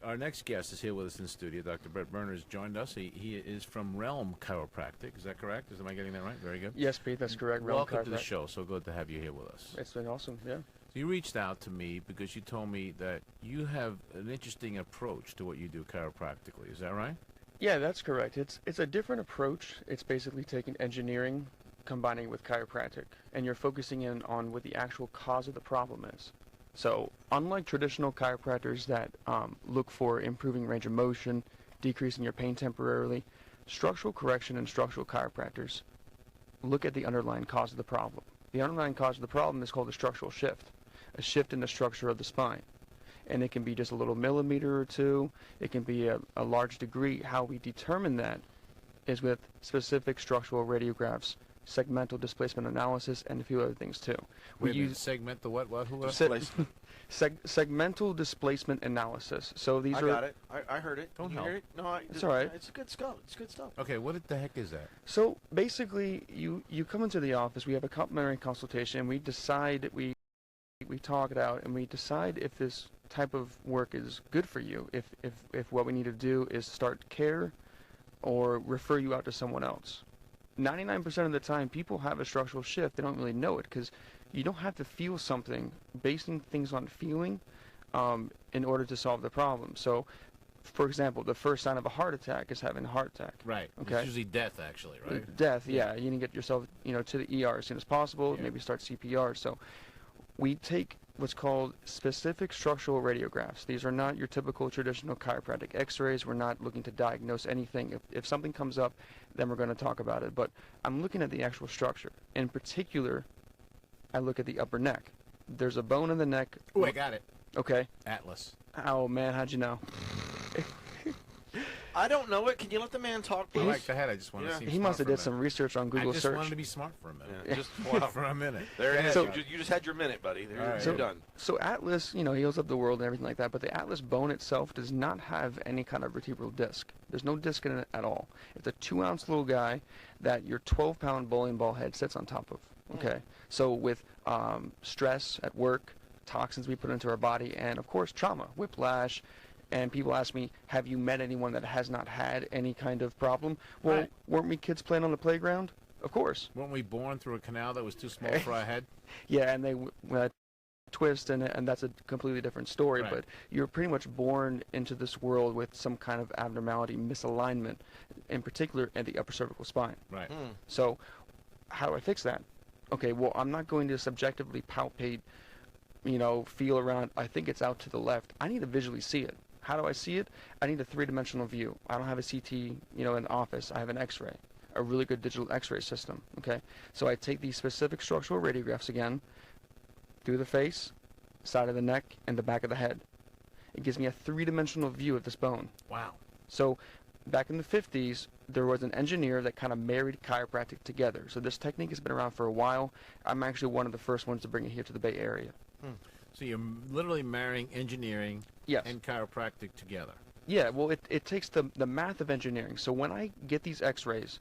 Our next guest is here with us in the studio. Dr. Berner has joined us. He is from Realm Chiropractic. Is that correct? Am I getting that right? Very good. Yes, Pete, that's correct. Welcome to the show. So good to have you here with us. It's been awesome, yeah. So you reached out to me because you told me that you have an interesting approach to what you do chiropractically. Is that right? Yeah, that's correct. It's a different approach. It's basically taking engineering, combining it with chiropractic, and you're focusing in on what the actual cause of the problem is. So, unlike traditional chiropractors that look for improving range of motion, decreasing your pain temporarily, structural correction and structural chiropractors look at the underlying cause of the problem. The underlying cause of the problem is called a structural shift, a shift in the structure of the spine. And it can be just a little millimeter or two. It can be a large degree. How we determine that is with specific structural radiographs, segmental displacement analysis, and a few other things too. We use segment the what? Who? Segmental displacement analysis. So these are. I got it. I heard it. Don't you help. hear it? No, it's all right. It's good stuff. It's good stuff. Okay, what the heck is that? So basically, you come into the office. We have a complimentary consultation. We decide we talk it out, and we decide if this type of work is good for you. If what we need to do is start care, or refer you out to someone else. 99% of the time, people have a structural shift. They don't really know it because you don't have to feel something, basing things on feeling in order to solve the problem. So, for example, the first sign of a heart attack is having a heart attack. Right. Okay. It's usually death, actually, right? Death, yeah. You need to get yourself, to the ER as soon as possible. Yeah. Maybe start CPR. So, we take what's called specific structural radiographs. These are not your typical traditional chiropractic x-rays. We're not looking to diagnose anything. If something comes up, then we're going to talk about it. But I'm looking at the actual structure. In particular, I look at the upper neck. There's a bone in the neck. Oh, I got it. Okay. Atlas. Oh, man, how'd you know? I don't know it. Can you let the man talk, please? I like the head. I just want to see. He must have did some research on Google search. I just search. wanted to be smart for a minute. Yeah, just for a minute. There it is. So, you just had your minute, buddy. Right. You're done. So Atlas, heals up the world and everything like that, but the Atlas bone itself does not have any kind of vertebral disc. There's no disc in it at all. It's a 2-ounce little guy that your 12-pound bowling ball head sits on top of. Okay. So with stress at work, toxins we put into our body, and of course trauma, whiplash. And people ask me, have you met anyone that has not had any kind of problem? Well, right. Weren't we kids playing on the playground? Of course. Weren't we born through a canal that was too small for our head? Yeah, and they twist, and that's a completely different story. Right. But you're pretty much born into this world with some kind of abnormality, misalignment, in particular in the upper cervical spine. Right. So how do I fix that? Okay, well, I'm not going to subjectively palpate, feel around, I think it's out to the left. I need to visually see it. How do I see it? I need a 3-dimensional view. I don't have a CT, in the office. I have an X-ray, a really good digital X-ray system, okay? So I take these specific structural radiographs again, through the face, side of the neck, and the back of the head. It gives me a 3-dimensional view of this bone. Wow. So back in the 50s, there was an engineer that kind of married chiropractic together. So this technique has been around for a while. I'm actually one of the first ones to bring it here to the Bay Area. So you're literally marrying engineering and chiropractic together. Yeah, well, it takes the math of engineering. So when I get these x-rays,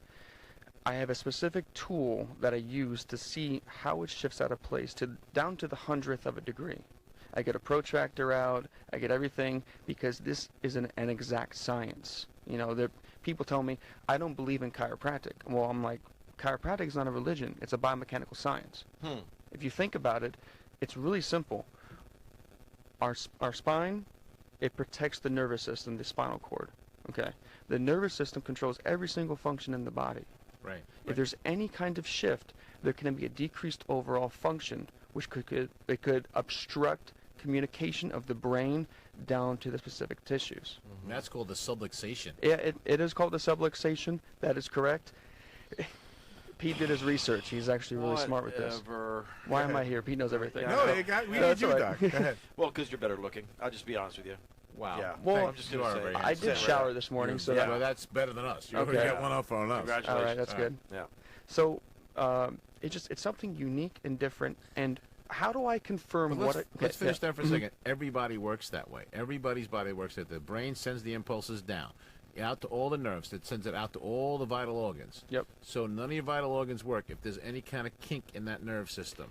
I have a specific tool that I use to see how it shifts out of place down to the 100th of a degree. I get a protractor out, I get everything, because this is an exact science. People tell me, I don't believe in chiropractic. Well, I'm like, chiropractic is not a religion, it's a biomechanical science. If you think about it, it's really simple. Our spine, it protects the nervous system, the spinal cord. Okay, the nervous system controls every single function in the body. Right. If there's any kind of shift, there can be a decreased overall function, which could obstruct communication of the brain down to the specific tissues. That's called the subluxation. Yeah, it is called the subluxation. That is correct. Pete did his research. He's actually really smart with this. Why am I here? Pete knows everything. No, we need you, Doc. Go ahead. Well, because you're better looking. I'll just be honest with you. Wow. Yeah. Well, I'm just going to say. I did shower this morning, so well, that's better than us. You already got one up on us. Congratulations. All right, that's good. Yeah. So it's something unique and different. And how do I confirm let's finish that for a second. Everybody works that way. Everybody's body works that. The brain sends the impulses down, out to all the nerves. It sends it out to all the vital organs. Yep. So none of your vital organs work if there's any kind of kink in that nerve system.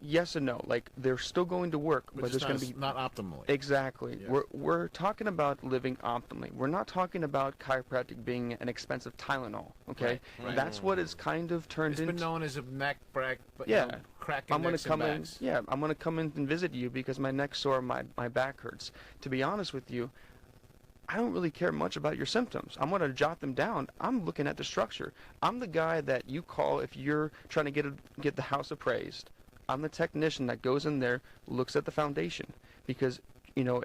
yes and no. Like, they're still going to work, but there's going to be not optimally. exactly. Yes. We're talking about living optimally. We're not talking about chiropractic being an expensive Tylenol. Okay, Right. that's what is kind of turned It's into. been known as a neck crack, but Yeah. cracking I'm gonna necks come and in. backs. Yeah, I'm gonna come in and visit you because my neck's sore, my back hurts. To be honest with you, I don't really care much about your symptoms. I'm gonna jot them down. I'm looking at the structure. I'm the guy that you call if you're trying to get the house appraised. I'm the technician that goes in there, looks at the foundation, because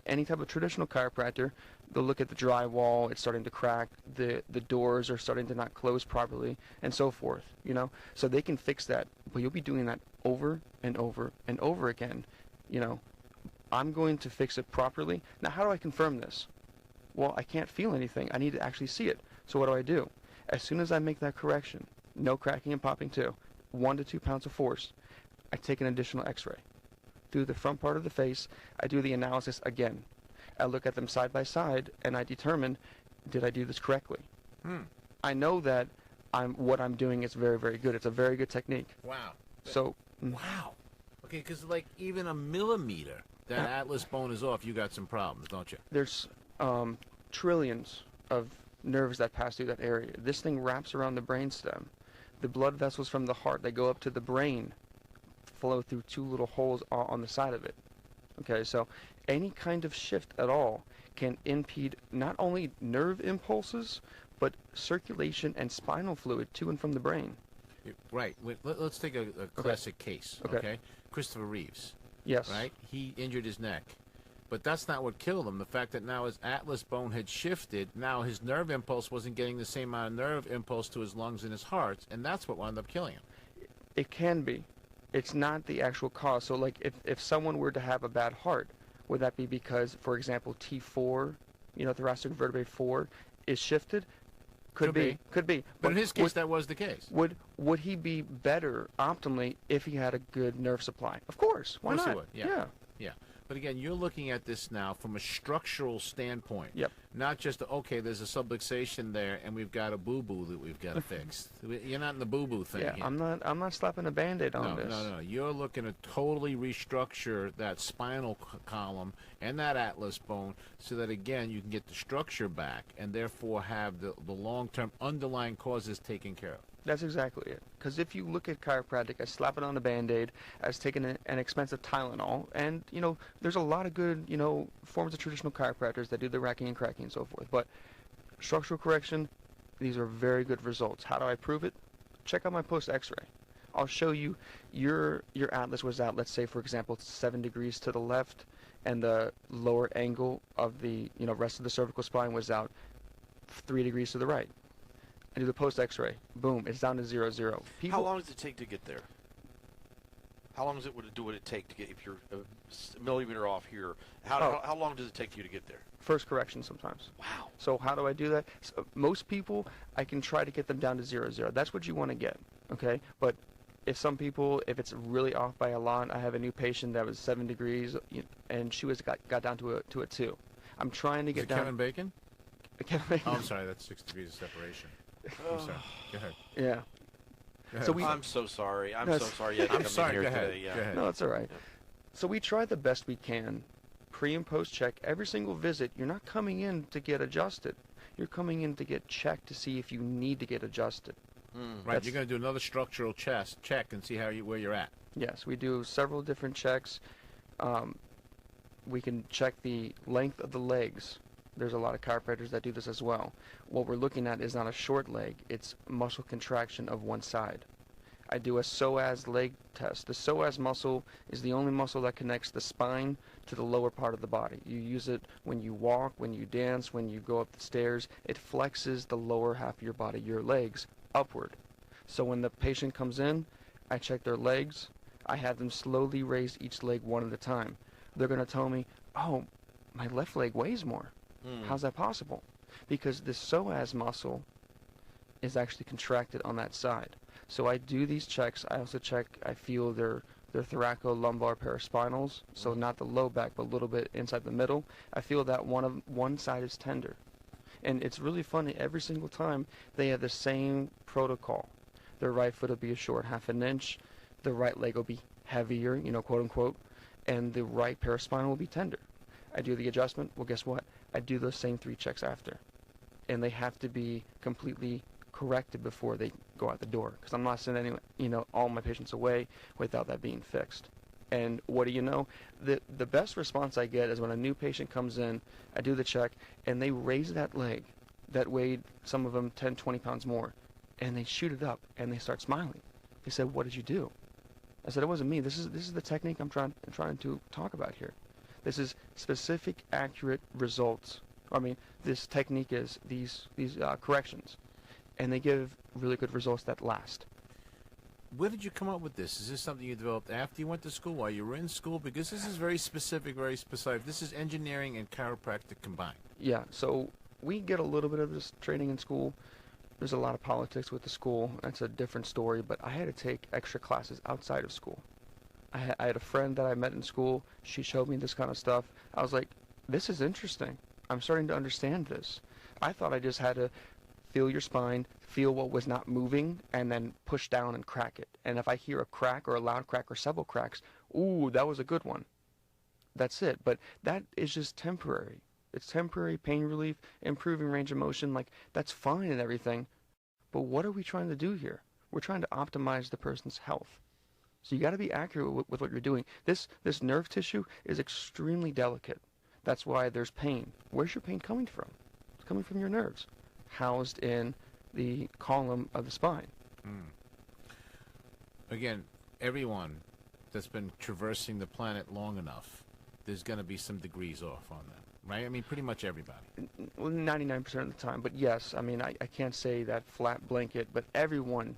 any type of traditional chiropractor, they'll look at the drywall, it's starting to crack, the doors are starting to not close properly, and so forth. So they can fix that, but you'll be doing that over and over and over again. I'm going to fix it properly. Now, how do I confirm this? Well, I can't feel anything. I need to actually see it. So what do? As soon as I make that correction, no cracking and popping too, 1 to 2 pounds of force, I take an additional x-ray. Through the front part of the face, I do the analysis again. I look at them side by side, and I determine, did I do this correctly? I know that what I'm doing is very, very good. It's a very good technique. Wow. So, Wow. Okay, because like even a millimeter, that atlas bone is off, you got some problems, don't you? there's trillions of nerves that pass through that area. This thing wraps around the brainstem. The blood vessels from the heart that go up to the brain flow through 2 little holes on the side of it. Okay, so any kind of shift at all can impede not only nerve impulses, but circulation and spinal fluid to and from the brain. Right. Let's take a classic case, okay? Christopher Reeves, Yes. right? He injured his neck. But that's not what killed him. The fact that now his atlas bone had shifted, now his nerve impulse wasn't getting the same amount of nerve impulse to his lungs and his heart, and that's what wound up killing him. It can be. It's not the actual cause. So, like, if someone were to have a bad heart, would that be because, for example, T4, thoracic vertebrae 4, is shifted? Could be. But in his case, that was the case. Would he be better optimally if he had a good nerve supply? Of course. Why Of course not? he would, yeah. Yeah. But again, you're looking at this now from a structural standpoint. Yep. Not just, okay, there's a subluxation there, and we've got a boo-boo that we've got to fix. You're not in the boo-boo thing Yeah, here. I'm not slapping a Band-Aid on this. No. You're looking to totally restructure that spinal column and that atlas bone so that, again, you can get the structure back and therefore have the long-term underlying causes taken care of. That's exactly it. Because if you look at chiropractic as slapping on a Band-Aid, as taking an expensive Tylenol, and, there's a lot of good, forms of traditional chiropractors that do the racking and cracking and so forth. But structural correction, these are very good results. How do I prove it? Check out my post x-ray. I'll show you your atlas was out, let's say, for example, 7 degrees to the left, and the lower angle of the, rest of the cervical spine was out 3 degrees to the right. I do the post x-ray. Boom, it's down to 0, 0. How long does it take to get there? How long would it take to get, if you're a millimeter off here, how long does it take you to get there? First correction sometimes. Wow. So how do I do that? So most people, I can try to get them down to 0, 0. That's what you want to get, okay? But if it's really off by a lot, I have a new patient that was 7 degrees, and she got down to a 2. I'm trying to get down. Kevin Bacon? Kevin Bacon. Oh, I'm sorry, that's 6 degrees of separation. I'm sorry. Go ahead. Yeah. Go ahead. So I'm so sorry. I'm No, so sorry you had to I'm come sorry, in here go ahead. today. Yeah. Go ahead. No, it's all right. So we try the best we can, pre and post check. Every single visit, you're not coming in to get adjusted. You're coming in to get checked to see if you need to get adjusted. Right, you're going to do another structural check and see where you're at. Yes, we do several different checks. We can check the length of the legs. There's a lot of chiropractors that do this as well. What we're looking at is not a short leg, it's muscle contraction of one side. I do a psoas leg test. The psoas muscle is the only muscle that connects the spine to the lower part of the body. You use it when you walk, when you dance, when you go up the stairs. It flexes the lower half of your body, your legs, upward. So when the patient comes in, I check their legs. I have them slowly raise each leg one at a time. They're going to tell me, oh, my left leg weighs more. How's that possible? Because the psoas muscle is actually contracted on that side. So I do these checks. I also I feel their thoracolumbar paraspinals, so not the low back, but a little bit inside the middle. I feel that one side is tender. And it's really funny, every single time they have the same protocol. Their right foot will be a short 1/2 inch. The right leg will be heavier, quote unquote, and the right paraspinal will be tender. I do the adjustment. Well, guess what? I do those same 3 checks after, and they have to be completely corrected before they go out the door, because I'm not sending all my patients away without that being fixed. And what do you know? The best response I get is when a new patient comes in, I do the check, and they raise that leg that weighed, some of them 10, 20 pounds more, and they shoot it up, and they start smiling. They said, "What did you do?" I said, "It wasn't me. This is the technique I'm trying to talk about here. This is specific, accurate results. I mean, this technique is these corrections, and they give really good results that last." Where did you come up with this? Is this something you developed after you went to school, while you were in school? Because this is very specific, very specific. This is engineering and chiropractic combined. Yeah, so we get a little bit of this training in school. There's a lot of politics with the school. That's a different story, but I had to take extra classes outside of school. I had a friend that I met in school. She showed me this kind of stuff. I was like, this is interesting. I'm starting to understand this. I thought I just had to feel your spine, feel what was not moving, and then push down and crack it. And if I hear a crack or a loud crack or several cracks, ooh, that was a good one. That's it. But that is just temporary. It's temporary pain relief, improving range of motion. Like, that's fine and everything. But what are we trying to do here? We're trying to optimize the person's health. So you got to be accurate with what you're doing. This nerve tissue is extremely delicate. That's why there's pain. Where's your pain coming from? It's coming from your nerves, housed in the column of the spine. Again, everyone that's been traversing the planet long enough, there's going to be some degrees off on them, right? I mean, pretty much everybody. Well, 99% of the time. But yes, I mean, I can't say that flat blanket, but everyone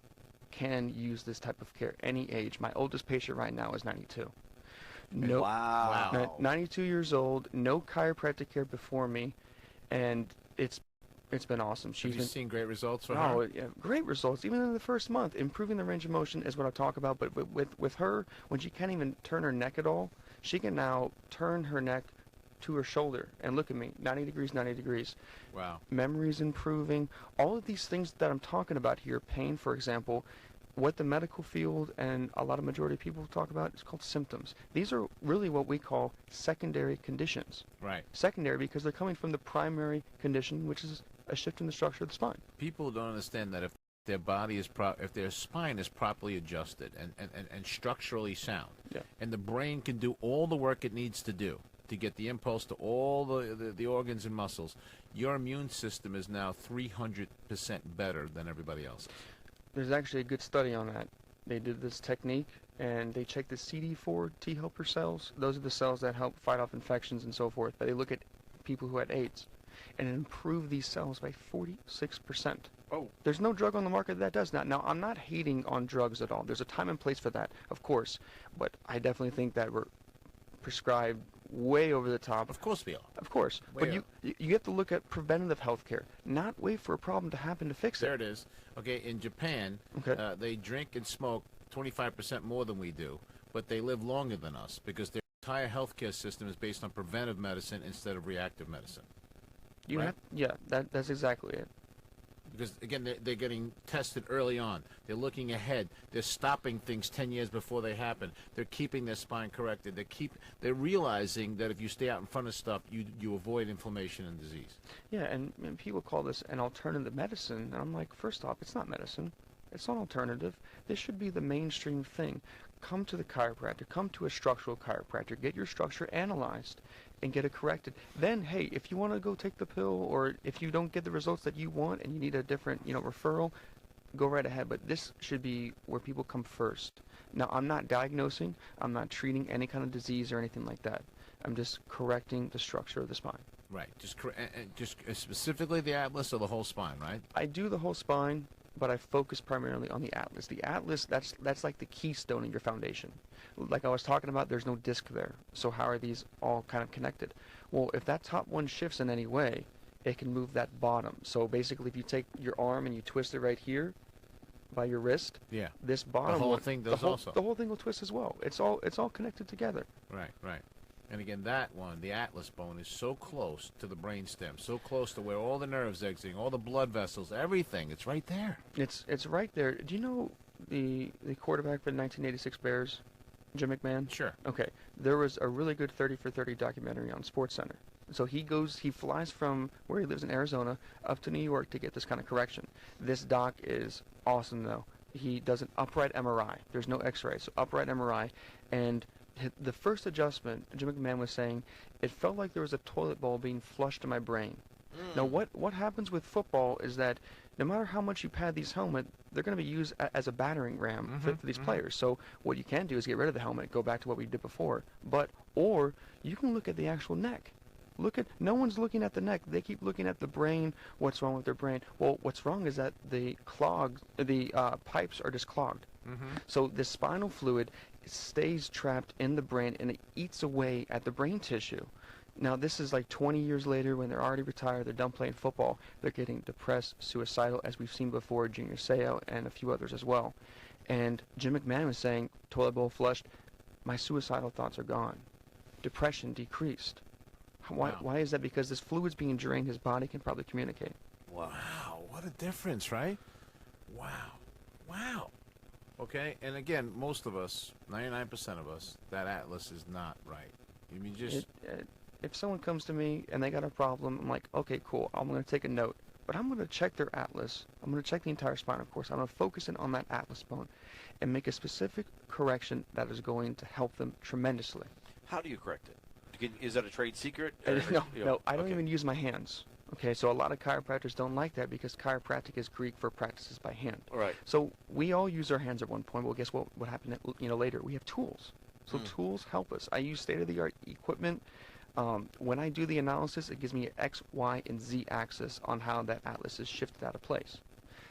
can use this type of care, any age. My oldest patient right now is 92. No, Wow. 92 years old, no chiropractic care before me, and it's been awesome. Have you seen great results for her? Oh, yeah, great results. Even in the first month, improving the range of motion is what I talk about. But with her, when she can't even turn her neck at all, she can now turn her neck to her shoulder and look at me, 90 degrees, 90 degrees. Wow. Memory's improving. All of these things that I'm talking about here, pain, for example, what the medical field and a lot of majority of people talk about is called symptoms. These are really what we call secondary conditions. Right. Secondary because they're coming from the primary condition, which is a shift in the structure of the spine. People don't understand that if their body is if their spine is properly adjusted and structurally sound, Yeah. and the brain can do all the work it needs to do to get the impulse to all the organs and muscles, your immune system is now 300% better than everybody else's. There's actually a good study on that. They did this technique, and they checked the CD4 T helper cells. Those are the cells that help fight off infections and so forth. But they look at people who had AIDS, and it improved these cells by 46%. Oh. There's no drug on the market that does that. Now, I'm not hating on drugs at all. There's a time and place for that, of course. But I definitely think that we're prescribed way over the top. Of course we are. Of course. But you have to look at preventative health care, not wait for a problem to happen to fix it. There it is. Okay, in Japan, Okay. they drink and smoke 25% more than we do, but they live longer than us because their entire healthcare system is based on preventive medicine instead of reactive medicine. You Right. have, yeah, that's exactly it. Because, again, they're getting tested early on. They're looking ahead. They're stopping things 10 years before they happen. They're keeping their spine corrected. They're realizing that if you stay out in front of stuff, you avoid inflammation and disease. Yeah, and people call this an alternative medicine, and I'm like, first off, it's not medicine. It's not alternative. This should be the mainstream thing. Come to the chiropractor. Come to a structural chiropractor. Get your structure analyzed and get it corrected. Then, hey, if you want to go take the pill, or if you don't get the results that you want and you need a different, referral, go right ahead. But this should be where people come first. Now, I'm not diagnosing. I'm not treating any kind of disease or anything like that. I'm just correcting the structure of the spine. Right. Just specifically the atlas or the whole spine, right? I do the whole spine, but I focus primarily on the atlas. The atlas, that's like the keystone in your foundation. Like I was talking about, there's no disc there. So how are these all kind of connected? Well, if that top one shifts in any way, it can move that bottom. So basically, if you take your arm and you twist it right here by your wrist, Yeah. this bottom The whole one, thing does also. the whole thing will twist as well. It's all connected together. Right, right. And again, that one, the atlas bone, is so close to the brainstem, so close to where all the nerves exiting, all the blood vessels, everything. It's right there. It's right there. Do you know the quarterback for the 1986 Bears? Jim McMahon? Sure. Okay. There was a really good 30 for 30 documentary on SportsCenter. So he flies from where he lives in Arizona up to New York to get this kind of correction. This doc is awesome, though. He does an upright MRI. There's no X-ray, so upright MRI. And the first adjustment, Jim McMahon was saying, it felt like there was a toilet bowl being flushed to my brain. Now, what happens with football is that no matter how much you pad these helmets, they're going to be used as a battering ram for these players. So what you can do is get rid of the helmet, go back to what we did before. Or you can look at the actual neck. No one's looking at the neck. They keep looking at the brain. What's wrong with their brain? Well, what's wrong is that the pipes are just clogged. So the spinal fluid stays trapped in the brain and it eats away at the brain tissue. Now, this is like 20 years later when they're already retired, they're done playing football, they're getting depressed, suicidal, as we've seen before, Junior Seau and a few others as well. And Jim McMahon was saying, toilet bowl flushed, my suicidal thoughts are gone. Depression decreased. Why is that? Because this fluid's being drained, his body can probably communicate. Wow, what a difference, right? Wow. Okay, and again, most of us, 99% of us, that atlas is not right. You mean just... If someone comes to me and they got a problem, I'm like, okay, cool, I'm going to take a note. But I'm going to check their atlas. I'm going to check the entire spinal course. I'm going to focus in on that atlas bone and make a specific correction that is going to help them tremendously. How do you correct it? Is that a trade secret? No, I don't even use my hands. Okay, so a lot of chiropractors don't like that because chiropractic is Greek for practices by hand. Right. So we all use our hands at one point. Well, guess what happened later? We have tools. So tools help us. I use state-of-the-art equipment. When I do the analysis, it gives me an X, Y, and Z axis on how that atlas is shifted out of place.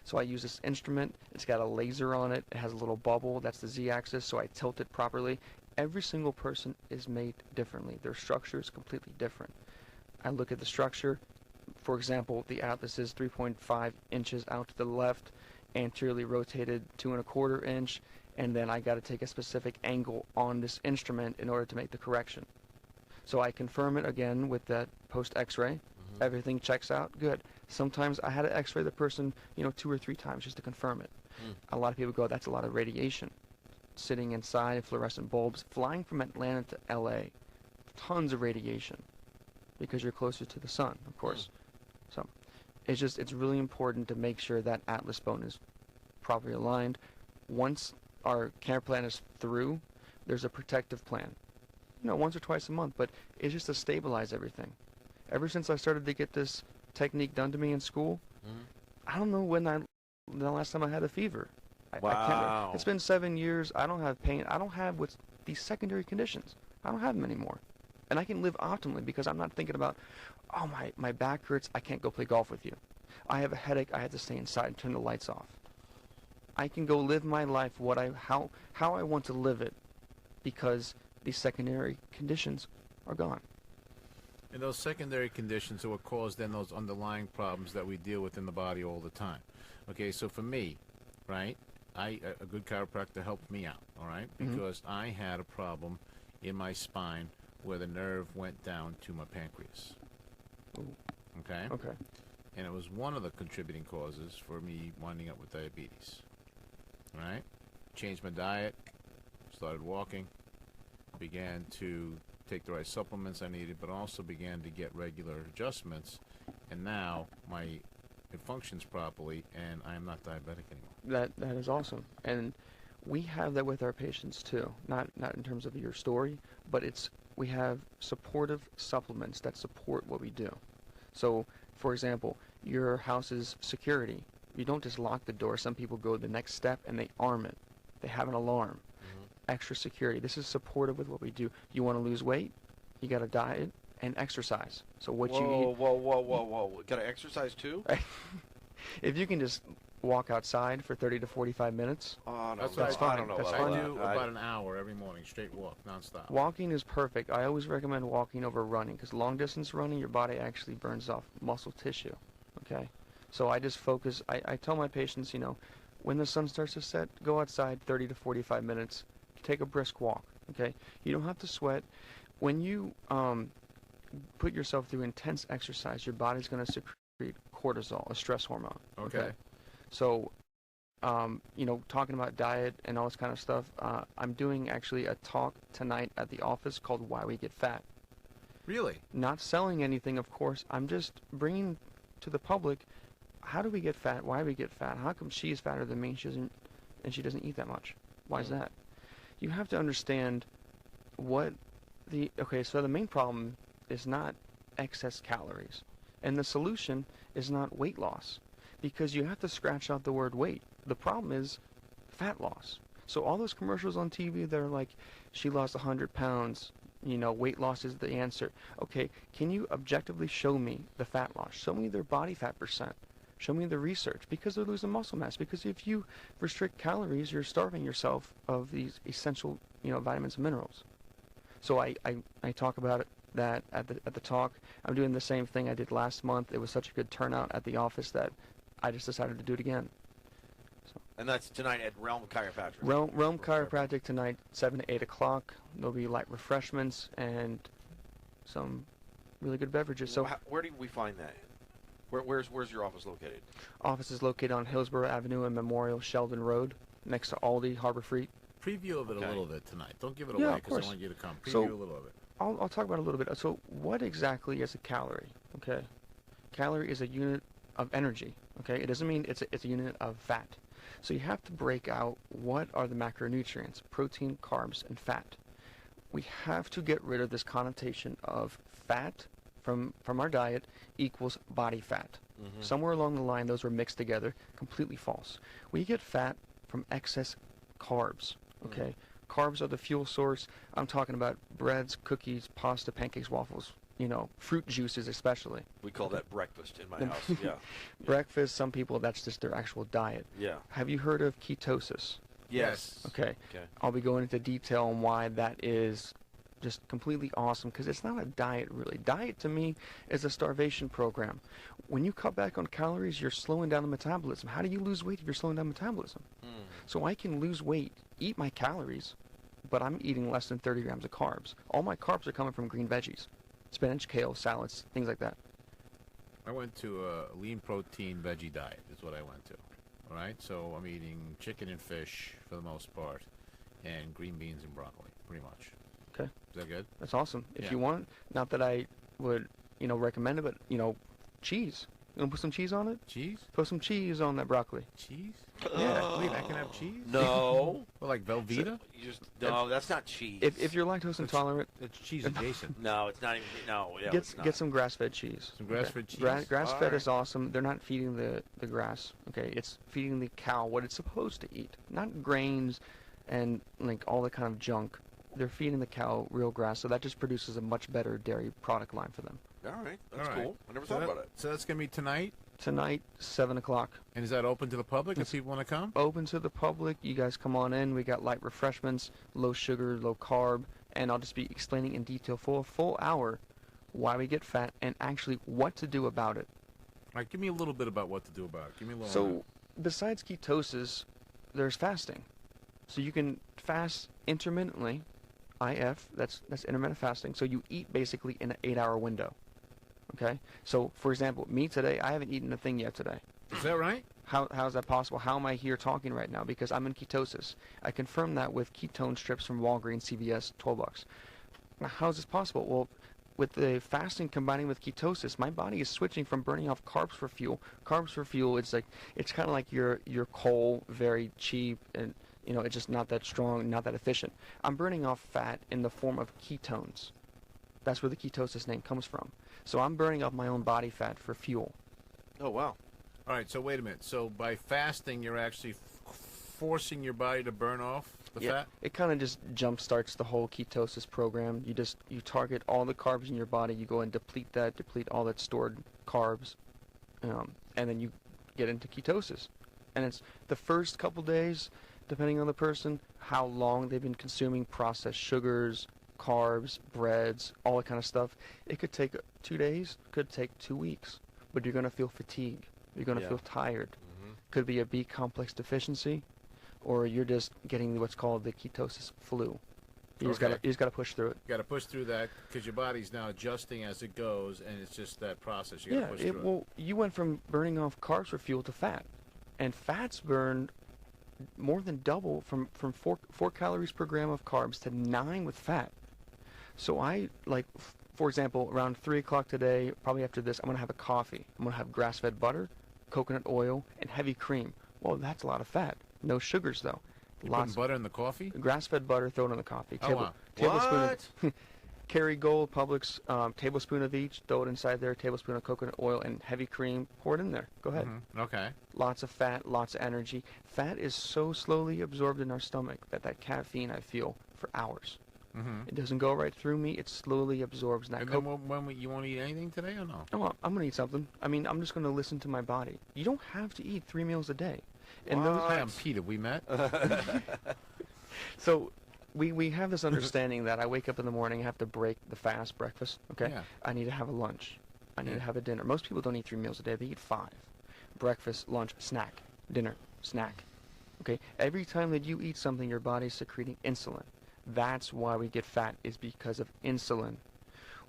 So I use this instrument. It's got a laser on it. It has a little bubble. That's the Z axis, so I tilt it properly. Every single person is made differently. Their structure is completely different. I look at the structure. For example, the atlas is 3.5 inches out to the left, anteriorly rotated 2¼ inch, and then I got to take a specific angle on this instrument in order to make the correction. So I confirm it again with that post X-ray. Everything checks out, good. Sometimes I had to X-ray the person, 2 or 3 times just to confirm it. A lot of people go, that's a lot of radiation. Sitting inside fluorescent bulbs, flying from Atlanta to L.A., tons of radiation because you're closer to the sun, of course. So it's really important to make sure that atlas bone is properly aligned. Once our care plan is through, there's a protective plan. Once or twice a month, but it's just to stabilize everything. Ever since I started to get this technique done to me in school, I don't know when the last time I had a fever. Wow. It's been 7 years. I don't have pain. I don't have these secondary conditions. I don't have them anymore. And I can live optimally because I'm not thinking about, oh, my back hurts, I can't go play golf with you. I have a headache, I have to stay inside and turn the lights off. I can go live my life how I want to live it because these secondary conditions are gone. And those secondary conditions are what cause then those underlying problems that we deal with in the body all the time. Okay, so for me, right, a good chiropractor helped me out, all right, because I had a problem in my spine where the nerve went down to my pancreas. Okay? Okay. And it was one of the contributing causes for me winding up with diabetes. All right? Changed my diet, started walking, began to take the right supplements I needed, but also began to get regular adjustments, and now it functions properly, and I am not diabetic anymore. That is awesome, and we have that with our patients too. Not in terms of your story, but we have supportive supplements that support what we do. So, for example, your house's security. You don't just lock the door. Some people go the next step and they arm it. They have an alarm. Extra security. This is supportive with what we do. You want to lose weight? You got to diet and exercise. So what you eat. Whoa. Got to exercise too? If you can just walk outside for 30 to 45 minutes. Oh, no, that's fine. I don't know. That's I fine. do about an hour every morning, straight walk, nonstop. Walking is perfect. I always recommend walking over running because long distance running, your body actually burns off muscle tissue. Okay? So I just focus. I tell my patients, when the sun starts to set, go outside 30 to 45 minutes. Take a brisk walk, okay? You don't have to sweat. When you put yourself through intense exercise, your body's going to secrete cortisol, a stress hormone. Okay. So talking about diet and all this kind of stuff, I'm doing actually a talk tonight at the office called Why We Get Fat. Really? Not selling anything, of course. I'm just bringing to the public, how do we get fat? Why do we get fat? How come she's fatter than me and she doesn't eat that much? Why is that? You have to understand so the main problem is not excess calories. And the solution is not weight loss, because you have to scratch out the word weight. The problem is fat loss. So all those commercials on TV that are like, she lost 100 pounds, weight loss is the answer. Okay, can you objectively show me the fat loss? Show me their body fat percent. Show me the research, because they're losing muscle mass. Because if you restrict calories, you're starving yourself of these essential, vitamins and minerals. So I talk about that at the talk. I'm doing the same thing I did last month. It was such a good turnout at the office that I just decided to do it again. So. And that's tonight at Realm Chiropractic. Realm Chiropractic tonight, 7 to 8 o'clock. There'll be light refreshments and some really good beverages. So where do we find that? Where's your office located? Office is located on Hillsborough Avenue and Memorial Sheldon Road, next to Aldi, Harbor Freight. Preview of it a little bit tonight. Don't give it away, because I want you to come. Preview a little of it. I'll talk about it a little bit. So what exactly is a calorie? Okay, calorie is a unit of energy. Okay, it doesn't mean it's a unit of fat. So you have to break out what are the macronutrients: protein, carbs, and fat. We have to get rid of this connotation of fat from our diet equals body fat. Mm-hmm. Somewhere along the line, those were mixed together. Completely false. We get fat from excess carbs. Okay, carbs are the fuel source. I'm talking about breads, cookies, pasta, pancakes, waffles. Fruit juices especially. We call that breakfast in my house. Yeah. Breakfast. Some people, that's just their actual diet. Yeah. Have you heard of ketosis? Yes. Okay. I'll be going into detail on why that is just completely awesome, because it's not a diet really. Diet to me is a starvation program. When you cut back on calories, you're slowing down the metabolism. How do you lose weight if you're slowing down metabolism? So I can lose weight, eat my calories, but I'm eating less than 30 grams of carbs. All my carbs are coming from green veggies, spinach, kale, salads, things like that. I went to a lean protein veggie diet is what I went to. All right, so I'm eating chicken and fish for the most part, and green beans and broccoli, pretty much. Okay. Is that good? That's awesome. If you want, not that I would, recommend it, but, cheese. You want to put some cheese on it? Cheese? Put some cheese on that broccoli. Cheese? Yeah. Wait, I can have cheese? No. Well, like Velveeta? No, that's not cheese. If you're lactose intolerant, It's cheese adjacent. No, it's not even. No, yeah, get some grass-fed cheese. Some grass-fed cheese? Grass-fed is awesome. They're not feeding the grass. Okay, it's feeding the cow what it's supposed to eat, not grains and like all the kind of junk. They're feeding the cow real grass, so that just produces a much better dairy product line for them. All right, that's cool. I never thought about it. So that's going to be tonight? Tonight, 7 o'clock. And is that open to the public if people want to come? Open to the public. You guys come on in. We got light refreshments, low sugar, low carb, and I'll just be explaining in detail for a full hour why we get fat and actually what to do about it. All right, give me a little bit about what to do about it. Give me a little. So, besides ketosis, there's fasting. So you can fast intermittently. IF, that's intermittent fasting. So you eat basically in an 8-hour window. Okay? So, for example, me today, I haven't eaten a thing yet today. Is that right? How is that possible? How am I here talking right now? Because I'm in ketosis. I confirmed that with ketone strips from Walgreens, CVS, $12. Now, how is this possible? Well, with the fasting combining with ketosis, my body is switching from burning off carbs for fuel. Carbs for fuel, it's kind of like your coal, very cheap, and it's just not that strong, not that efficient. I'm burning off fat in the form of ketones. That's where the ketosis name comes from. So I'm burning off my own body fat for fuel. Oh, wow. All right, so wait a minute. So by fasting, you're actually forcing your body to burn off the fat? It kind of just jump starts the whole ketosis program. You target all the carbs in your body. You go and deplete all that stored carbs, and then you get into ketosis. And it's the first couple days, depending on the person, how long they've been consuming processed sugars, carbs, breads, all that kind of stuff. It could take 2 days, could take 2 weeks, but you're going to feel fatigue. You're going to feel tired. Mm-hmm. Could be a B complex deficiency, or you're just getting what's called the ketosis flu. You just got to push through it. You got to push through that because your body's now adjusting as it goes, and it's just that process. You got to push through it. Well, you went from burning off carbs for fuel to fat, and fat's burned more than double from 4 calories per gram of carbs to 9 with fat. So I, like, for example, around 3 o'clock today, probably after this, I'm going to have a coffee. I'm going to have grass-fed butter, coconut oil, and heavy cream. Well, that's a lot of fat. No sugars, though. You putting butter in the coffee? Grass-fed butter, throw it in the coffee. Oh, wow. Tablespoon What? of Kerrygold, Publix, tablespoon of each, throw it inside there, tablespoon of coconut oil, and heavy cream, pour it in there. Go ahead. Okay. Lots of fat, lots of energy. Fat is so slowly absorbed in our stomach that caffeine I feel for hours. It doesn't go right through me. It slowly absorbs. And then when you won't eat anything today or no? Oh, I'm going to eat something. I mean, I'm just going to listen to my body. You don't have to eat 3 meals a day. And Hi, I'm Peter. We met? So we have this understanding that I wake up in the morning, I have to break the fast breakfast, okay? Yeah. I need to have a lunch. I need to have a dinner. Most people don't eat 3 meals a day. They eat 5. Breakfast, lunch, snack, dinner, snack. Okay? Every time that you eat something, your body's secreting insulin. That's why we get fat, is because of insulin.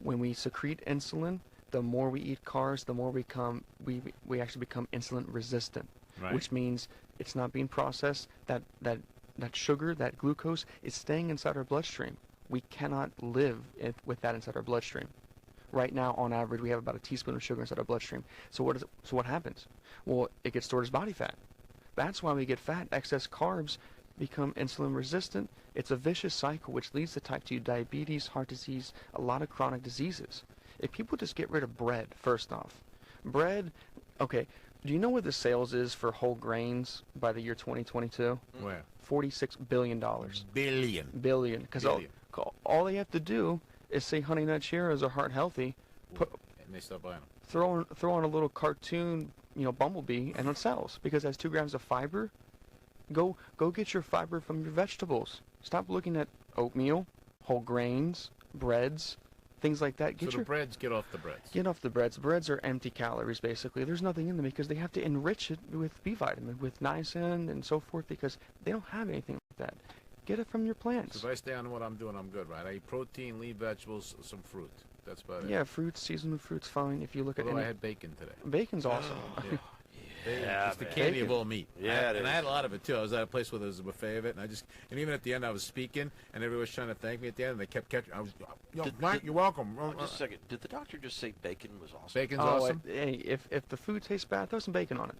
When we secrete insulin, the more we eat carbs, the more we actually become insulin resistant, Right. which means it's not being processed. That sugar, that glucose, is staying inside our bloodstream. We cannot live with that inside our bloodstream. Right now, on average, we have about a teaspoon of sugar inside our bloodstream. So what happens? Well, it gets stored as body fat. That's why we get fat. Excess carbs become insulin resistant. It's a vicious cycle which leads to type 2 diabetes, heart disease, a lot of chronic diseases. If people just get rid of bread, first off. Bread, okay, do you know what the sales is for whole grains by the year 2022? Where? $46 billion. Billion. Because all they have to do is say Honey Nut Cheerios are heart healthy, And they start buying them. throw on a little cartoon, bumblebee, and it sells because it has 2 grams of fiber. Go get your fiber from your vegetables. Stop looking at oatmeal, whole grains, breads, things like that. So the breads, get off the breads. Get off the breads. Breads are empty calories, basically. There's nothing in them because they have to enrich it with B vitamin, with niacin, and so forth, because they don't have anything like that. Get it from your plants. So if I stay on what I'm doing, I'm good, right? I eat protein, lean vegetables, some fruit. That's about it. Yeah, fruits, seasonal fruits, fine. If you look at Although any... I had bacon today. Bacon's awesome. Yeah, it's the man. candy of all meat. Yeah, and I had a lot of it too. I was at a place where there was a buffet of it, and even at the end I was speaking, and everyone was trying to thank me at the end, and they kept catching. I was, Mike, you're welcome. Just a second. Did the doctor just say bacon was awesome? Bacon's awesome. Hey, if the food tastes bad, throw some bacon on it.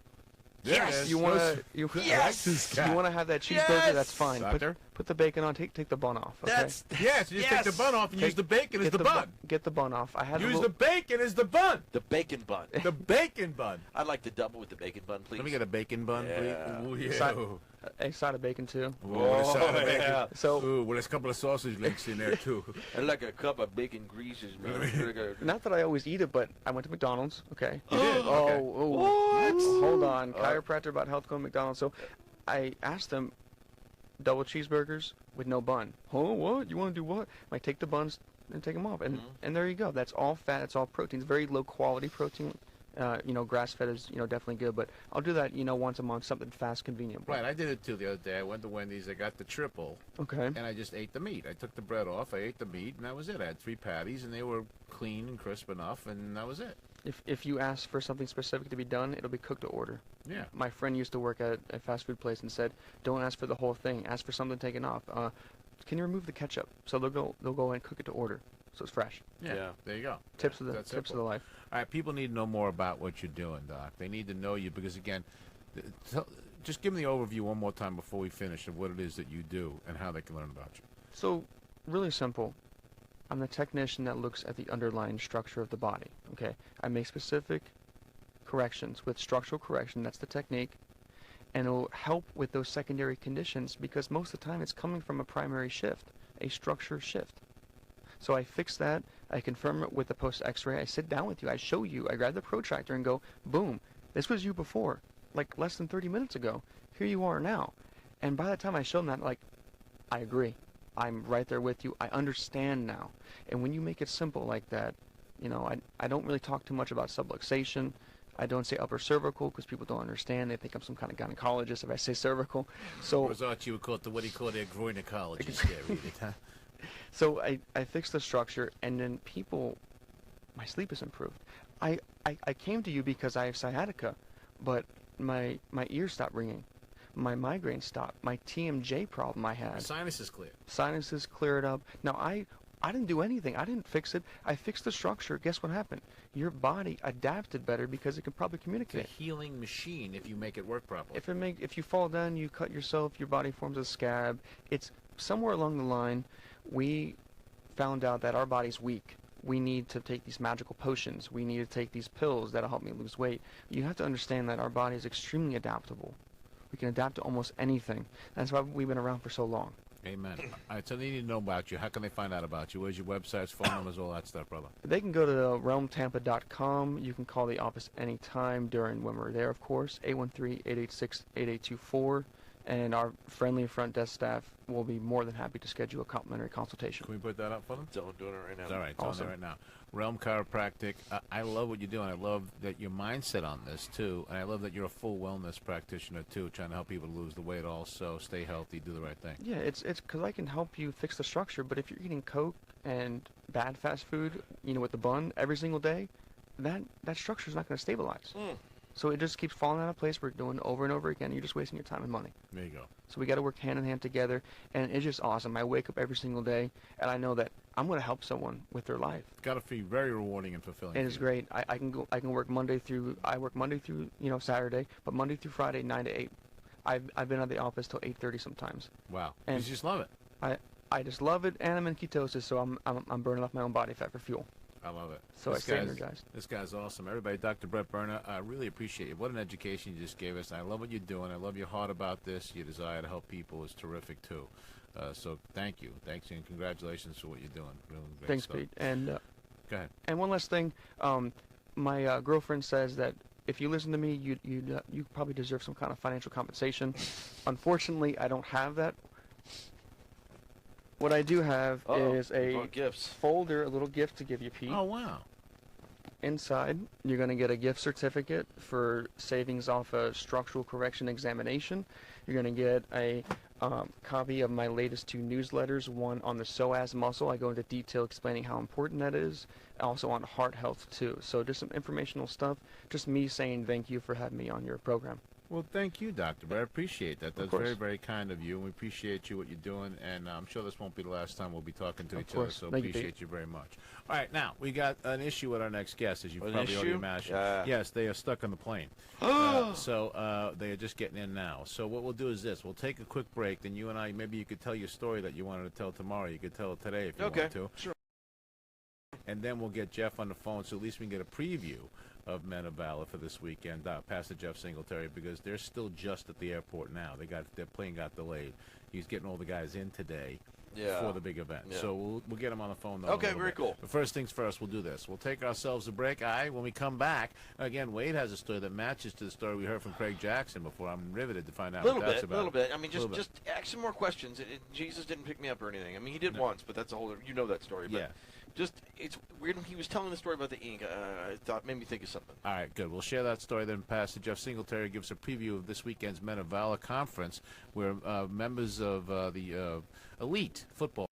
Yes. You want to Yes. You want to have that cheeseburger? Yes. That's fine. Doctor? Put the bacon on. Take the bun off. Okay? Yes, you just take the bun off and use the bacon as the bun. Get the bun off. I had Use the bacon as the bun. The bacon bun. The bacon bun. I'd like the double with the bacon bun, please. Let me get a bacon bun, Yeah. please. Ooh, yeah. a side of bacon too. Ooh, with a side of bacon. yeah. So Ooh, with a couple of sausage links in there too. I'd like a cup of bacon greases, man. not that I always eat it, but I went to McDonald's. Okay. You did? Okay. What? Hold on. Chiropractor about health code McDonald's. So I asked them double cheeseburgers with no bun. Oh, what? You want to do what? I take the buns and take them off, and there you go. That's all fat. It's all protein. It's very low quality protein. Grass fed is definitely good, but I'll do that once a month, something fast, convenient. Right, I did it too the other day. I went to Wendy's. I got the triple. Okay. And I just ate the meat. I took the bread off. I ate the meat, and that was it. I had 3 patties, and they were clean and crisp enough, and that was it. If you ask for something specific to be done, it'll be cooked to order. Yeah. My friend used to work at a fast food place and said, "Don't ask for the whole thing. Ask for something taken off. Can you remove the ketchup?" So they'll go and cook it to order, so it's fresh. Yeah. There you go. Tips of That's the simple. life. All right, people need to know more about what you're doing, Doc. They need to know you because, again, just give them the overview one more time before we finish of what it is that you do and how they can learn about you. So, really simple. I'm the technician that looks at the underlying structure of the body. Okay, I make specific corrections with structural correction. That's the technique, and it'll help with those secondary conditions because most of the time it's coming from a primary shift, a structure shift. So I fix that. I confirm it with the post X-ray. I sit down with you. I show you. I grab the protractor and go, boom. This was you before, like less than 30 minutes ago. Here you are now. And by the time I show them that, like, I agree. I'm right there with you. I understand now. And when you make it simple like that, I don't really talk too much about subluxation. I don't say upper cervical because people don't understand. They think I'm some kind of gynecologist if I say cervical. So I thought you would call it what do you call it, a groinecologist. Yeah, read it, huh? So I fix the structure, and then my sleep is improved. I came to you because I have sciatica, but my ears stopped ringing. My migraine stopped. My TMJ problem I had. Sinus is clear. Sinuses cleared up. Now, I didn't do anything. I didn't fix it. I fixed the structure. Guess what happened? Your body adapted better because it can probably It's communicate. a healing machine if you make it work properly. If you fall down, you cut yourself, your body forms a scab. It's somewhere along the line, we found out that our body's weak. We need to take these magical potions. We need to take these pills that'll help me lose weight. You have to understand that our body is extremely adaptable. We can adapt to almost anything. That's why we've been around for so long. Amen. All right, so they need to know about you. How can they find out about you? Where's your websites, phone numbers, all that stuff, brother? They can go to realmtampa.com. You can call the office anytime during when we're there, of course, 813-886-8824. And our friendly front desk staff will be more than happy to schedule a complimentary consultation. Can we put that up for them? Doing it right now. All right, Awesome. doing it right now. Realm Chiropractic. I love what you're doing. I love that your mindset on this, too. And I love that you're a full wellness practitioner, too, trying to help people lose the weight also, stay healthy, do the right thing. Yeah, it's because I can help you fix the structure, but if you're eating Coke and bad fast food, with the bun every single day, that structure is not going to stabilize. So it just keeps falling out of place. We're doing it over and over again. You're just wasting your time and money. There you go. So we got to work hand in hand together, and it's just awesome. I wake up every single day, and I know that I'm going to help someone with their life. It's got to be very rewarding and fulfilling. And it's great. I can work Monday through Saturday, but Monday through Friday 9 to 8. I've been at the office till 8:30 sometimes. Wow. And you just love it. I just love it, and I'm in ketosis, so I'm burning off my own body fat for fuel. I love it. So I stay energized. This guy's awesome. Everybody, Dr. Brett Berner, I really appreciate it. What an education you just gave us. I love what you're doing. I love your heart about this. Your desire to help people is terrific, too. So thank you. Thanks, and congratulations for what you're doing. Really great Thanks, stuff. Pete. And Go ahead. And one last thing, my girlfriend says that if you listen to me, you probably deserve some kind of financial compensation. Unfortunately, I don't have that. What I do have is a folder, a little gift to give you, Pete. Oh, wow. Inside, you're going to get a gift certificate for savings off a structural correction examination. You're going to get a copy of my latest 2 newsletters, one on the psoas muscle. I go into detail explaining how important that is, also on heart health, too. So just some informational stuff, just me saying thank you for having me on your program. Well, thank you, Doctor. But I appreciate that. That's course. very, very kind of you, and we appreciate you, what you're doing. And I'm sure this won't be the last time we'll be talking to each other, so Thank you, appreciate Pete. you very much. All right, now, we got an issue with our next guest, as you probably already imagined. Yeah. Yes, they are stuck on the plane. So they are just getting in now. So what we'll do is this. We'll take a quick break, then you and I, maybe you could tell your story that you wanted to tell tomorrow. You could tell it today if you want to. Sure. And then we'll get Jeff on the phone, so at least we can get a preview of Men of Valor for this weekend, Pastor Jeff Singletary, because they're still just at the airport now. Their plane got delayed. He's getting all the guys in today for the big event. Yeah. So we'll get him on the phone. Okay, very cool. But first things first, we'll do this. We'll take ourselves a break. When we come back, again, Wade has a story that matches to the story we heard from Craig Jackson before. I'm riveted to find out what that's about. A little bit. I mean, just ask some more questions. Jesus didn't pick me up or anything. I mean, he did once, but that's a whole. You know that story. But Yeah. Just, it's weird when he was telling the story about the ink. I thought, made me think of something. All right, good. We'll share that story. Then Pastor Jeff Singletary gives a preview of this weekend's Men of Valor conference, where members of the elite football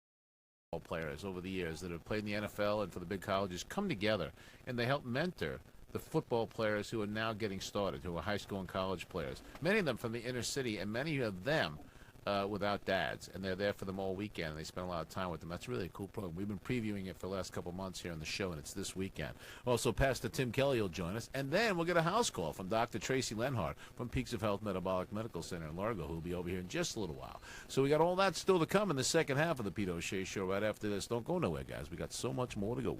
players over the years that have played in the NFL and for the big colleges come together, and they help mentor the football players who are now getting started, who are high school and college players. Many of them from the inner city, and many of them without dads, and they're there for them all weekend, and they spend a lot of time with them. That's really a cool program. We've been previewing it for the last couple of months here on the show, and it's this weekend. Also, Pastor Tim Kelly will join us, and then we'll get a house call from Dr. Tracy Lenhart from Peaks of Health Metabolic Medical Center in Largo, who will be over here in just a little while. So we got all that still to come in the second half of the Pete O'Shea Show right after this. Don't go nowhere, guys. We got so much more to go.